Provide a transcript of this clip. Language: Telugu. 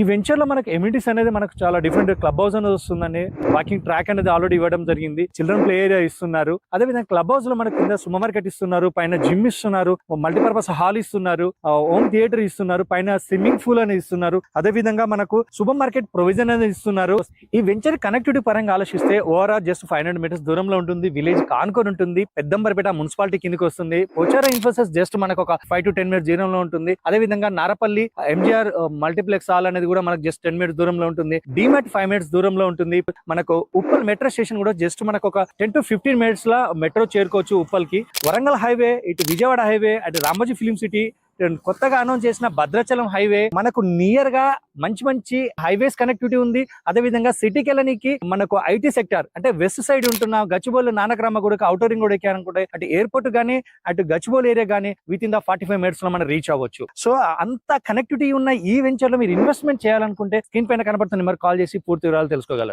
ఈ వెంచర్ లో మనకు ఎమ్యూనిటీస్ అనేది మనకు చాలా డిఫరెంట్ క్లబ్ హౌస్ అనేది వస్తుందండి. వాకింగ్ ట్రాక్ అనేది ఆల్రెడీ ఇవ్వడం జరిగింది. చిల్డ్రన్ ప్లే ఏరియా ఇస్తున్నారు. అదే విధంగా క్లబ్ హౌస్ లో మనకు కింద సూపర్ మార్కెట్ ఇస్తున్నారు, పైన జిమ్ ఇస్తున్నారు, మల్టీపర్పస్ హాల్ ఇస్తున్నారు, హోమ్ థియేటర్ ఇస్తున్నారు, పైన స్విమ్మింగ్ పూల్ అనేది ఇస్తున్నారు. అదే విధంగా మనకు సూపర్ మార్కెట్ ప్రొవిజన్ అనేది ఇస్తున్నారు. ఈ వెంచర్ కనెక్టివిటీ పరంగా ఆలోచిస్తే ఓవరాల్ జస్ట్ 500 మీటర్స్ దూరంలో ఉంటుంది. విలేజ్ కానుకొని ఉంటుంది. పెద్దంబరపేట మున్సిపాలిటీ కిందకి వస్తుంది. పోచారా ఇన్ఫోసిస్ జస్ట్ మనకు ఒక 5 to 10 మినిట్స్ దూరంలో ఉంటుంది. అదే విధంగా నారపల్లి ఎంజిఆర్ మల్టీప్లెక్స్ హాల్ అనేది కూడా మనకు జస్ట్ 10 మినిట్స్ దూరంలో ఉంటుంది. డిమార్ట్ 5 మినిట్స్ దూరంలో ఉంటుంది. మనకు ఉప్పల్ మెట్రో స్టేషన్ కూడా జస్ట్ మనకు ఒక 10 to 15 మినిట్స్ లా మెట్రో చేరుకోవచ్చు ఉప్పల్ కి. వరంగల్ హైవే, ఇటు విజయవాడ హైవే, అటు రామోజీ ఫిలిం సిటీ, కొత్తగా అనౌన్స్ చేసిన భద్రాచలం హైవే, మనకు నియర్ గా మంచి మంచి హైవేస్ కనెక్టివిటీ ఉంది. అదే విధంగా సిటీకి వెళ్ళడానికి మనకు ఐటీ సెక్టర్ అంటే వెస్ట్ సైడ్ ఉంటున్న గచ్చిబౌలి నానక్రామ కూడా అవుటర్ రింగ్ రోడ్ ఎక్కారనుకుంటే అటు ఎయిర్పోర్ట్ గానీ అటు గచ్చిబౌలి ఏరియా గానీ విత్ ఇన్ ద 45 మినిట్స్ లో మనం రీచ్ అవ్వచ్చు. సో అంత కనెక్టివిటీ ఉన్న ఈ వెంచర్ లో మీరు ఇన్వెస్ట్మెంట్ చేయాలనుకుంటే స్క్రీన్ పైన కనబడుతున్న నెంబర్ కాల్ చేసి పూర్తి వివరాలు తెలుసుకోగలరు.